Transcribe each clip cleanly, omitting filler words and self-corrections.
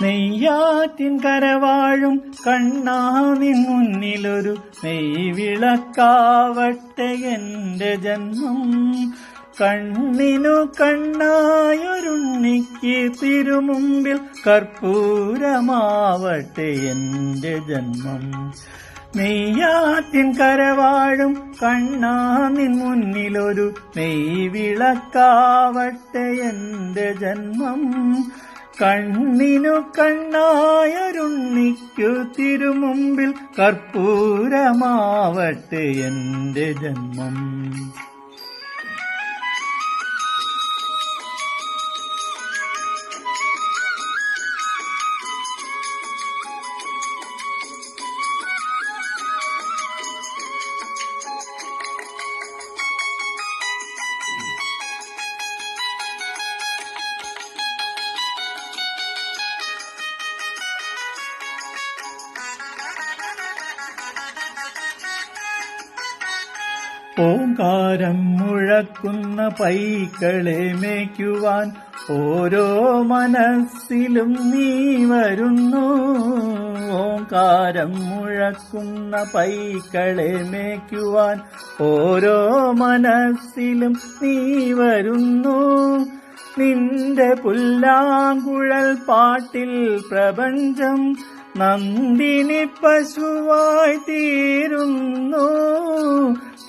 നെയ്യാറ്റിൻ കരവാഴും കണ്ണാ നിൻ മുന്നിലൊരു നെയ്വിളക്കാവട്ടെ എന്റെ ജന്മം. കണ്ണിനു കണ്ണായൊരുണ്ണിക്ക് തിരുമുമ്പിൽ കർപ്പൂരമാവട്ടെ എന്റെ ജന്മം. നെയ്യാറ്റിൻ കരവാഴും കണ്ണാ നിൻ മുന്നിലൊരു നെയ്വിളക്കാവട്ടെ എന്റെ ജന്മം. കണ്ണിനു കണ്ണായൊരുണ്ണിക്കു തിരുമുമ്പിൽ കർപ്പൂരമാവട്ടെ എന്റെ ജന്മം. ഓംകാരം മുഴക്കുന്ന പൈക്കളെ മേയ്ക്കുവാൻ ഓരോ മനസ്സിലും നീ വരുന്നു. ഓംകാരം മുഴക്കുന്ന പൈക്കളെ മേയ്ക്കുവാൻ ഓരോ മനസ്സിലും നീ വരുന്നു. നിന്റെ പുല്ലാങ്കുഴൽ പാട്ടിൽ പ്രപഞ്ചം നന്ദിനി പശുവായി തീരുന്നു.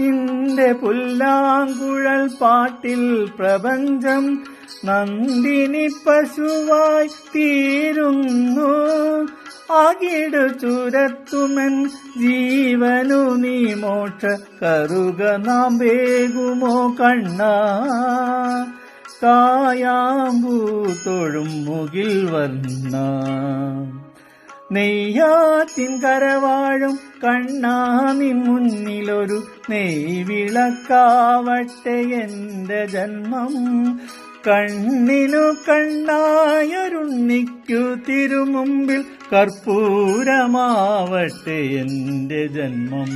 നിന്റെ പുല്ലാങ്കുഴൽ പാട്ടിൽ പ്രപഞ്ചം നന്ദിനി പശുവായി തീരുന്നു. അകിടു ചുരത്തുമെൻ ജീവനു നീ മോക്ഷ കറുക നാം വേകുമോ കണ്ണാ. കായാമ്പൂ തൊഴും മുകിൽ വർണ്ണ നെയ്യാറ്റിൻ കരവാഴും കണ്ണാ നിൻ മുന്നിലൊരു നെയ്വിളക്കാവട്ടെ എന്റെ ജന്മം. കണ്ണിനു കണ്ണായൊരുണ്ണിക്കു തിരുമുമ്പിൽ കർപ്പൂരമാവട്ടെ എന്റെ ജന്മം.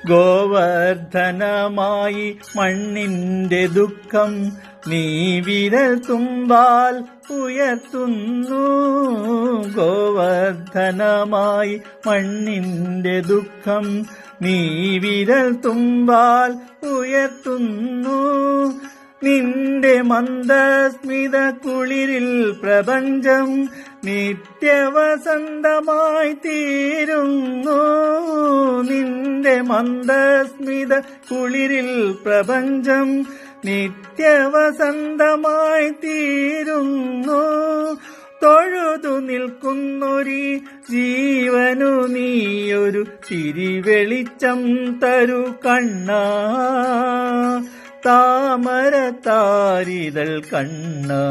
ഗോവർദ്ധനമായി മണ്ണിന്റെ ദുഃഖം നീ വിരൽ തുമ്പാൽ ഉയർത്തുന്നു. ഗോവർദ്ധനമായി മണ്ണിന്റെ ദുഃഖം നീ വിരൽ തുമ്പാൽ ഉയർത്തുന്നു. നിന്റെ മന്ദസ്മിത കുളിരിൽ പ്രപഞ്ചം നിത്യവസന്തമായി തീരുന്നു. നിന്റെ മന്ദസ്മിത കുളിരിൽ പ്രപഞ്ചം നിത്യവസന്തമായി തീരുന്നു. തൊഴുതു നിൽക്കുന്നൊരീ ജീവനു നീയൊരു തിരിവെളിച്ചം തരു കണ്ണാ. താമരത്താരിതൾ കണ്ണാ.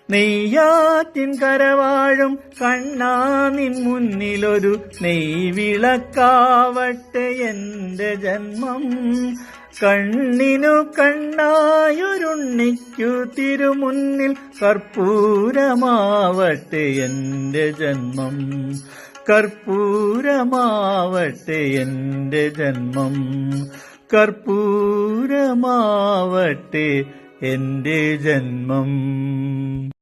നെയ്യാറ്റിൻ കരവാഴും കണ്ണാ നിൻ മുന്നിലൊരു നെയ്വിളക്കാവട്ടെ എന്റെ ജന്മം. കണ്ണിനു കണ്ണായൊരുണ്ണിക്കു തിരുമുന്നിൽ കർപ്പൂരമാവട്ടെ എന്റെ ജന്മം. കർപ്പൂരമാവട്ടെ എന്റെ ജന്മം. കർപ്പൂരമാവട്ടെ എന്റെ ജന്മം.